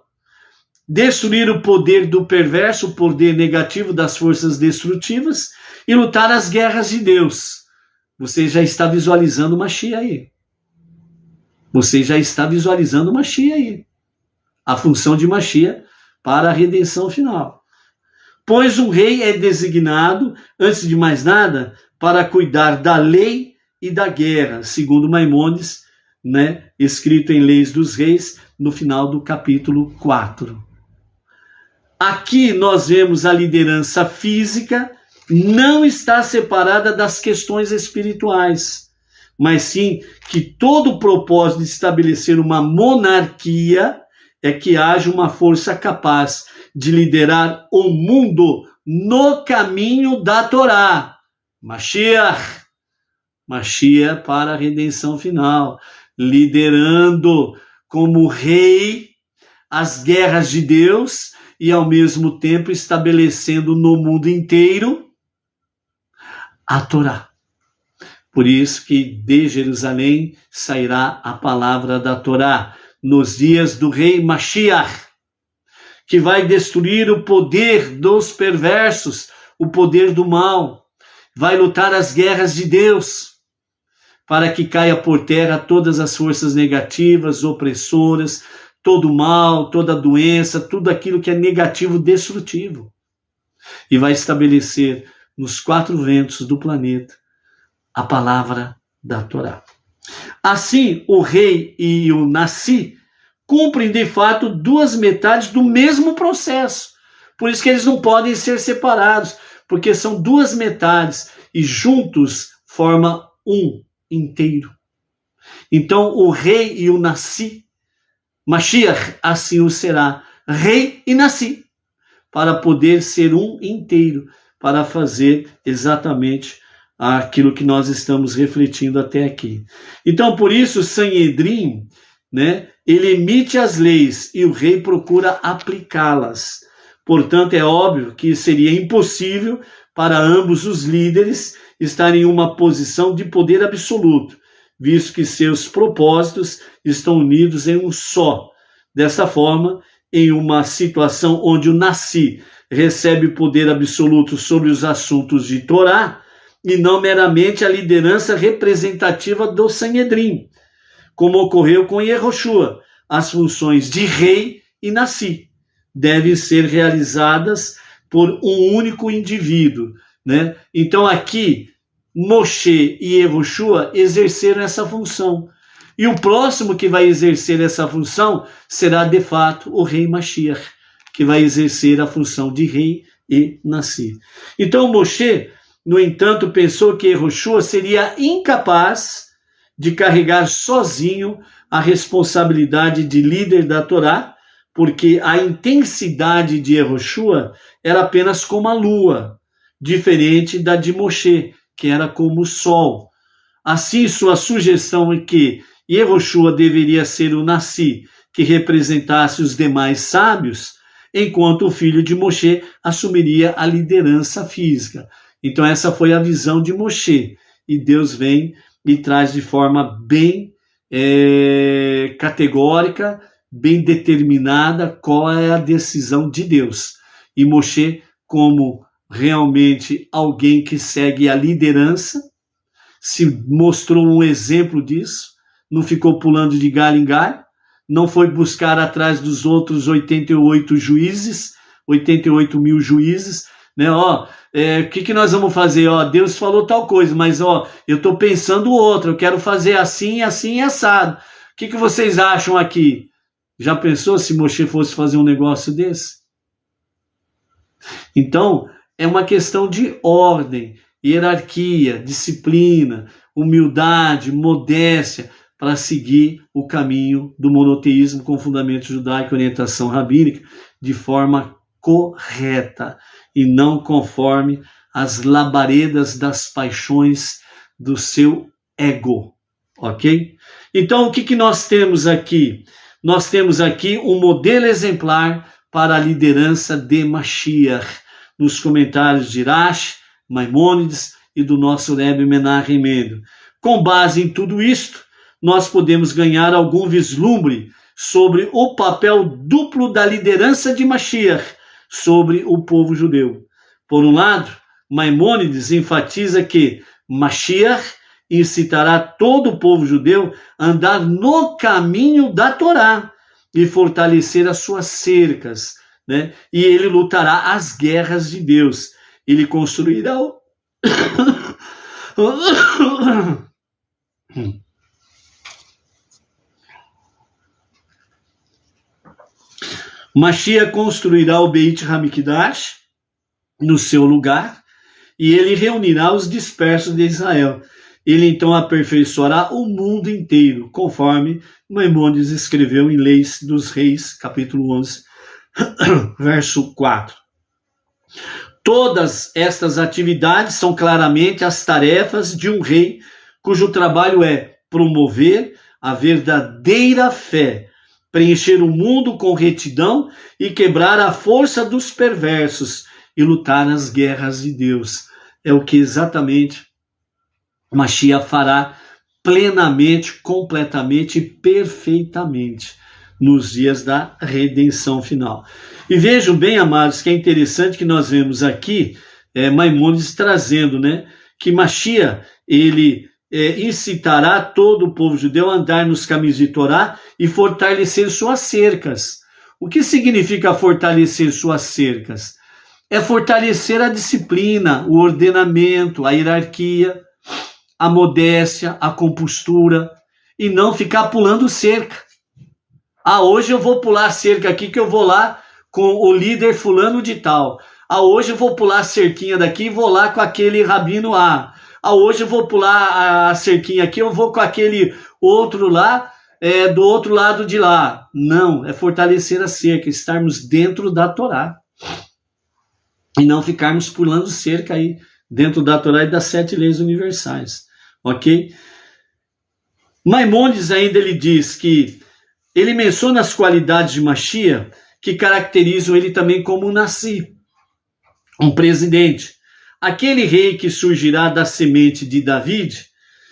destruir o poder do perverso, o poder negativo das forças destrutivas e lutar as guerras de Deus. Você já está visualizando Mashiach aí. Você já está visualizando Mashiach aí. A função de Mashiach para a redenção final. Pois o rei é designado, antes de mais nada, para cuidar da lei e da guerra, segundo Maimônides, né, escrito em Leis dos Reis, no final do capítulo 4. Aqui nós vemos a liderança física não está separada das questões espirituais, mas sim que todo o propósito de estabelecer uma monarquia é que haja uma força capaz de liderar o mundo no caminho da Torá. Mashiach para a redenção final, liderando como rei as guerras de Deus e ao mesmo tempo estabelecendo no mundo inteiro a Torá. Por isso que de Jerusalém sairá a palavra da Torá nos dias do rei Mashiach, que vai destruir o poder dos perversos, o poder do mal, vai lutar as guerras de Deus, para que caia por terra todas as forças negativas, opressoras, todo o mal, toda a doença, tudo aquilo que é negativo, destrutivo. E vai estabelecer nos 4 ventos do planeta a palavra da Torá. Assim, o rei e o Nassi cumprem de fato 2 metades do mesmo processo. Por isso que eles não podem ser separados, porque são 2 metades e juntos formam um inteiro. Então, o rei e o Nassi, Mashiach assim o será, rei e Nassi, para poder ser um inteiro, para fazer exatamente aquilo que nós estamos refletindo até aqui. Então, por isso, o Sanhedrin, né, ele emite as leis e o rei procura aplicá-las. Portanto, é óbvio que seria impossível para ambos os líderes estarem em uma posição de poder absoluto, visto que seus propósitos estão unidos em um só. Dessa forma, em uma situação onde o Nassi recebe poder absoluto sobre os assuntos de Torá, e não meramente a liderança representativa do Sanhedrin, como ocorreu com Yehoshua, as funções de rei e Nassi devem ser realizadas por um único indivíduo, né? Então aqui, Moshe e Yehoshua exerceram essa função. E o próximo que vai exercer essa função será, de fato, o rei Mashiach, que vai exercer a função de rei e Nassi. Então Moshe, no entanto, pensou que Yehoshua seria incapaz de carregar sozinho a responsabilidade de líder da Torá, porque a intensidade de Yehoshua era apenas como a lua, diferente da de Moshe, que era como o sol. Assim, sua sugestão é que Yehoshua deveria ser o Nassi, que representasse os demais sábios, enquanto o filho de Moshe assumiria a liderança física. Então essa foi a visão de Moshe, e Deus vem e traz de forma bem categórica, bem determinada qual é a decisão de Deus. E Moshe, como realmente alguém que segue a liderança, se mostrou um exemplo disso, não ficou pulando de galho em galho, não foi buscar atrás dos outros 88 juízes, 88 mil juízes, né? Ó, o que nós vamos fazer? Ó, Deus falou tal coisa, mas ó, eu estou pensando outra, eu quero fazer assim, assim e assado. O que vocês acham aqui? Já pensou se Moshe fosse fazer um negócio desse? Então, é uma questão de ordem, hierarquia, disciplina, humildade, modéstia, para seguir o caminho do monoteísmo com fundamento judaico e orientação rabínica de forma correta e não conforme as labaredas das paixões do seu ego, ok? Então, o que nós temos aqui? Nós temos aqui um modelo exemplar para a liderança de Mashiach, nos comentários de Rashi, Maimônides e do nosso Rebbe Menachem Mendel. Com base em tudo isto, nós podemos ganhar algum vislumbre sobre o papel duplo da liderança de Mashiach sobre o povo judeu. Por um lado, Maimônides enfatiza que Mashiach incitará todo o povo judeu a andar no caminho da Torá e fortalecer as suas cercas, né? E ele lutará as guerras de Deus. Ele construirá o... Mashiach construirá o Beit HaMikdash no seu lugar e ele reunirá os dispersos de Israel. Ele então aperfeiçoará o mundo inteiro, conforme Maimônides escreveu em Leis dos Reis, capítulo 11, verso 4. Todas estas atividades são claramente as tarefas de um rei, cujo trabalho é promover a verdadeira fé, preencher o mundo com retidão e quebrar a força dos perversos e lutar as guerras de Deus. É o que exatamente Mashiach fará plenamente, completamente e perfeitamente nos dias da redenção final. E vejam bem, amados, que é interessante que nós vemos aqui Maimônides trazendo, né, que Mashiach, ele incitará todo o povo judeu a andar nos caminhos de Torá e fortalecer suas cercas. O que significa fortalecer suas cercas? É fortalecer a disciplina, o ordenamento, a hierarquia, a modéstia, a compostura, e não ficar pulando cerca. Ah, hoje eu vou pular cerca aqui, que eu vou lá com o líder fulano de tal. Ah, hoje eu vou pular a cerquinha daqui e vou lá com aquele rabino A. Ah, hoje eu vou pular a cerquinha aqui, eu vou com aquele outro lá, do outro lado de lá. Não, é fortalecer a cerca, estarmos dentro da Torá. E não ficarmos pulando cerca aí, dentro da Torá e das 7 leis universais. Ok? Maimônides ainda ele diz que ele menciona as qualidades de Mashiach que caracterizam ele também como um Nassi, um presidente. Aquele rei que surgirá da semente de David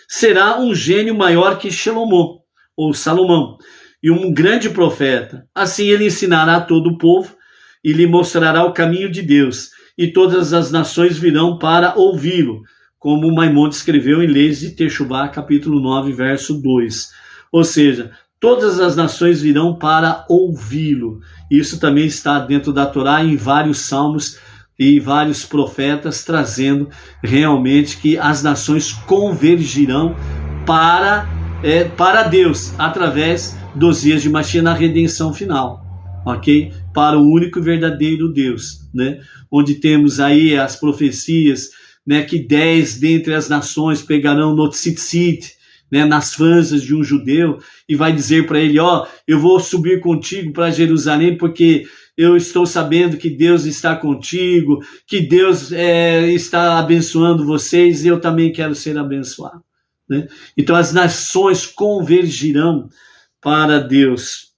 será um gênio maior que Salomão, e um grande profeta. Assim ele ensinará a todo o povo e lhe mostrará o caminho de Deus, e todas as nações virão para ouvi-lo, como Maimônides escreveu em Leis de Teshuvá, capítulo 9, verso 2. Ou seja, todas as nações virão para ouvi-lo. Isso também está dentro da Torá, em vários salmos e vários profetas, trazendo realmente que as nações convergirão para Deus, através dos dias de Mashiach na redenção final, ok? Para o único e verdadeiro Deus, né? Onde temos aí as profecias, né, que 10 dentre as nações pegarão no tzitzit, né, nas franjas de um judeu, e vai dizer para ele, eu vou subir contigo para Jerusalém, porque eu estou sabendo que Deus está contigo, que Deus está abençoando vocês, e eu também quero ser abençoado. Né? Então as nações convergirão para Deus.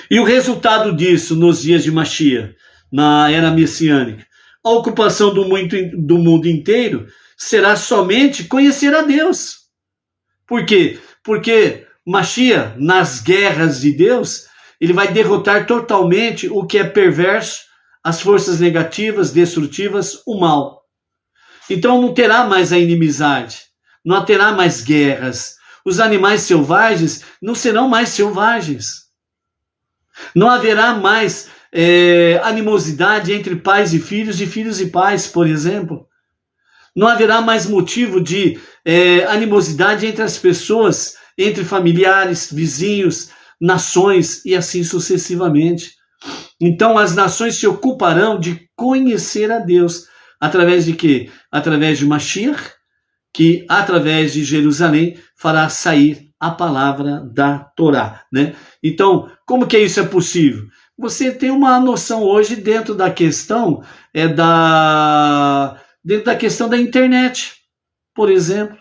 E o resultado disso nos dias de Mashiach, na era messiânica, a ocupação do mundo inteiro será somente conhecer a Deus. Por quê? Porque Mashiach, nas guerras de Deus, ele vai derrotar totalmente o que é perverso, as forças negativas, destrutivas, o mal. Então não terá mais a inimizade, não terá mais guerras. Os animais selvagens não serão mais selvagens. Não haverá mais animosidade entre pais e filhos e pais, por exemplo. Não haverá mais motivo de animosidade entre as pessoas, entre familiares, vizinhos, nações e assim sucessivamente. Então as nações se ocuparão de conhecer a Deus. Através de quê? Através de Mashiach, que através de Jerusalém fará sair a palavra da Torá, né? Então, como que isso é possível? Você tem uma noção hoje dentro da questão da internet, por exemplo.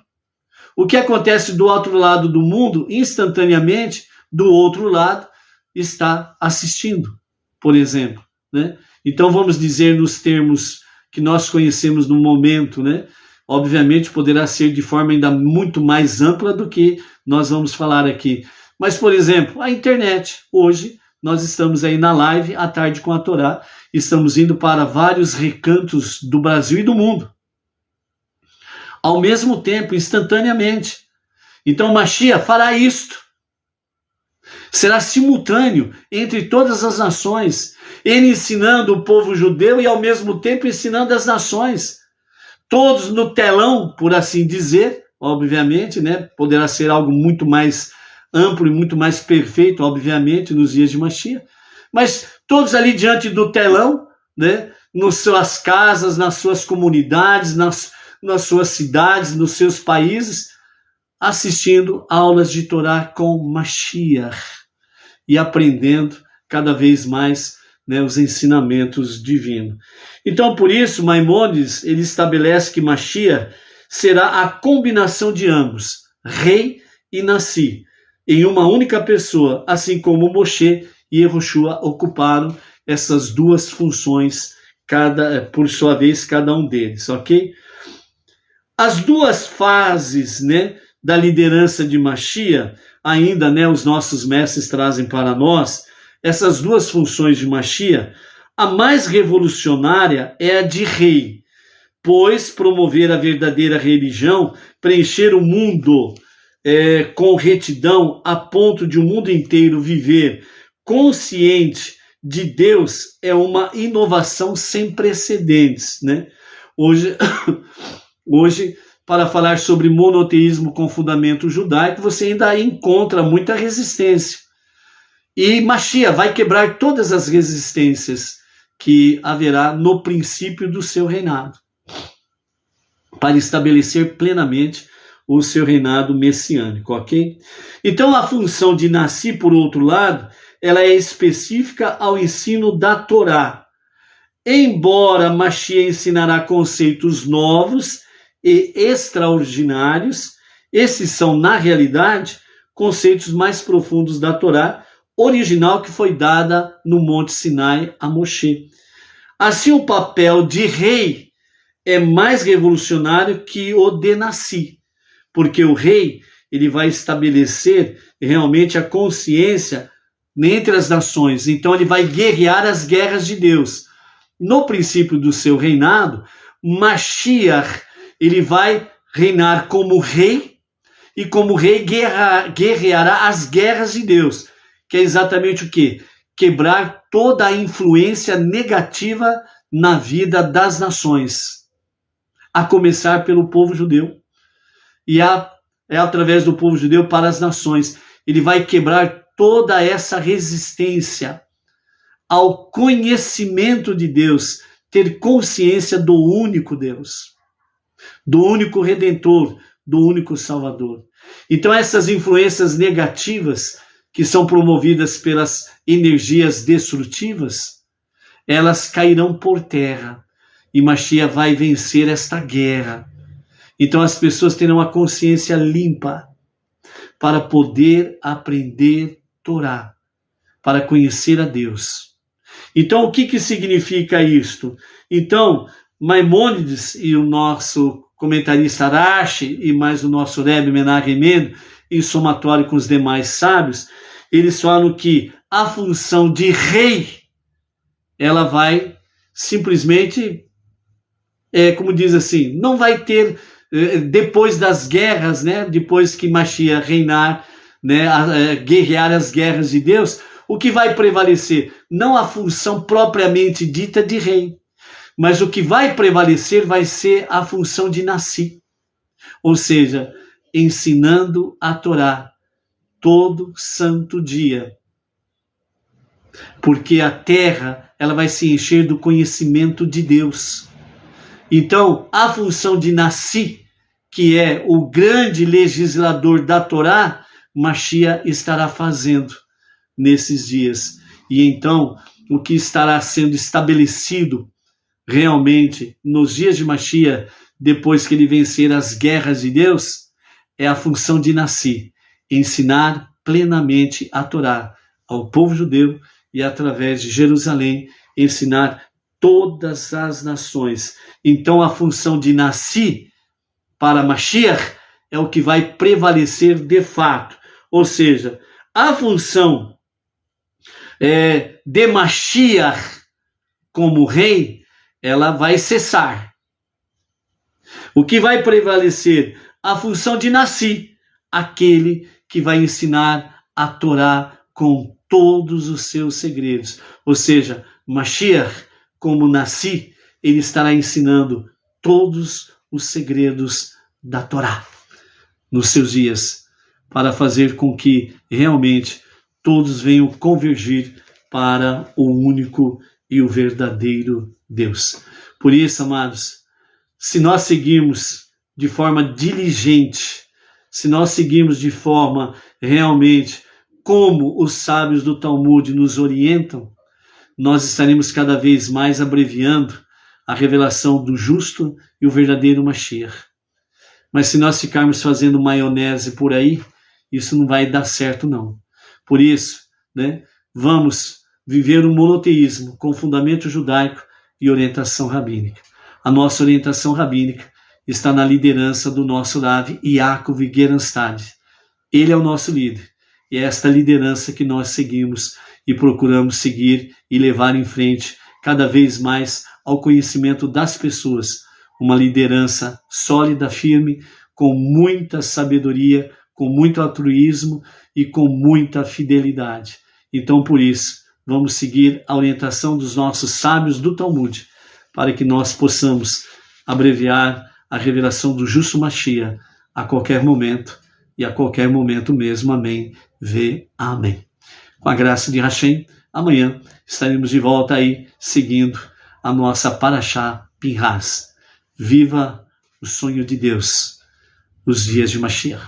O que acontece do outro lado do mundo, instantaneamente, do outro lado, está assistindo, por exemplo, né? Então, vamos dizer nos termos que nós conhecemos no momento, né? Obviamente, poderá ser de forma ainda muito mais ampla do que nós vamos falar aqui. Mas, por exemplo, a internet. Hoje, nós estamos aí na live, à tarde com a Torá. Estamos indo para vários recantos do Brasil e do mundo. Ao mesmo tempo, instantaneamente. Então, Mashiach fará isto. Será simultâneo entre todas as nações. Ele ensinando o povo judeu e, ao mesmo tempo, ensinando as nações. Todos no telão, por assim dizer, obviamente, né? Poderá ser algo muito mais amplo e muito mais perfeito, obviamente, nos dias de Mashiach. Mas todos ali diante do telão, né? Nas suas casas, nas suas comunidades, nas suas cidades, nos seus países, assistindo aulas de Torá com Mashiach e aprendendo cada vez mais, né, os ensinamentos divinos. Então, por isso, Maimônides ele estabelece que Mashiach será a combinação de ambos, rei e Nassi, em uma única pessoa, assim como Moshe e Yehoshua ocuparam essas duas funções, por sua vez, cada um deles, ok? As duas fases, né, da liderança de Mashiach, ainda, né, os nossos mestres trazem para nós, essas duas funções de Mashiach, a mais revolucionária é a de rei, pois promover a verdadeira religião, preencher o mundo com retidão, a ponto de o mundo inteiro viver consciente de Deus, é uma inovação sem precedentes, né? Hoje, para falar sobre monoteísmo com fundamento judaico, você ainda encontra muita resistência. E Mashiach vai quebrar todas as resistências que haverá no princípio do seu reinado, para estabelecer plenamente o seu reinado messiânico, ok? Então a função de Nassi, por outro lado, ela é específica ao ensino da Torá. Embora Mashiach ensinará conceitos novos e extraordinários, esses são, na realidade, conceitos mais profundos da Torá original que foi dada no Monte Sinai a Moshe. Assim, o papel de rei é mais revolucionário que o de Nassi, porque o rei ele vai estabelecer realmente a consciência entre as nações, então ele vai guerrear as guerras de Deus. No princípio do seu reinado, Mashiach ele vai reinar como rei, e como rei guerreará as guerras de Deus, que é exatamente o quê? Quebrar toda a influência negativa na vida das nações, a começar pelo povo judeu, e é através do povo judeu para as nações. Ele vai quebrar toda essa resistência ao conhecimento de Deus, ter consciência do único Deus, do único Redentor, do único Salvador. Então essas influências negativas que são promovidas pelas energias destrutivas, elas cairão por terra e Mashiach vai vencer esta guerra. Então as pessoas terão a consciência limpa para poder aprender Torá, para conhecer a Deus. Então o que significa isto? Então Maimônides e o nosso comentarista Rashi e mais o nosso Rebbe Menachem Mendel, em somatório com os demais sábios, eles falam que a função de rei, ela vai simplesmente, como diz assim, não vai ter, depois das guerras, né, depois que Mashiach reinar, né, guerrear as guerras de Deus, o que vai prevalecer? Não a função propriamente dita de rei, mas o que vai prevalecer vai ser a função de Nassi, ou seja, ensinando a Torá todo santo dia. Porque a terra, ela vai se encher do conhecimento de Deus. Então, a função de Nassi, que é o grande legislador da Torá, Mashiach estará fazendo nesses dias. E então, o que estará sendo estabelecido realmente nos dias de Mashiach, depois que ele vencer as guerras de Deus, é a função de Nassi, ensinar plenamente a Torá ao povo judeu e através de Jerusalém ensinar todas as nações. Então a função de Nassi para Mashiach é o que vai prevalecer de fato. Ou seja, a função de Mashiach como rei, ela vai cessar. O que vai prevalecer? A função de Nassi, aquele que vai ensinar a Torá com todos os seus segredos. Ou seja, Mashiach, como Nassi, ele estará ensinando todos os segredos da Torá nos seus dias, para fazer com que realmente todos venham convergir para o único e o verdadeiro Deus. Por isso, amados, se nós seguirmos de forma diligente, se nós seguirmos de forma realmente como os sábios do Talmud nos orientam, nós estaremos cada vez mais abreviando a revelação do justo e o verdadeiro Mashiach. Mas se nós ficarmos fazendo maionese por aí, isso não vai dar certo, não. Por isso, vamos viver um monoteísmo com fundamento judaico e orientação rabínica. A nossa orientação rabínica está na liderança do nosso Rav Yaakov Gerenstad. Ele é o nosso líder. E é esta liderança que nós seguimos e procuramos seguir e levar em frente cada vez mais ao conhecimento das pessoas. Uma liderança sólida, firme, com muita sabedoria, com muito altruísmo e com muita fidelidade. Então, por isso, vamos seguir a orientação dos nossos sábios do Talmud, para que nós possamos abreviar a revelação do justo Mashiach a qualquer momento, e a qualquer momento mesmo. Amém. Vê. Amém. Com a graça de Hashem, amanhã estaremos de volta aí, seguindo a nossa Parashá Pinhas. Viva o sonho de Deus nos dias de Mashiach.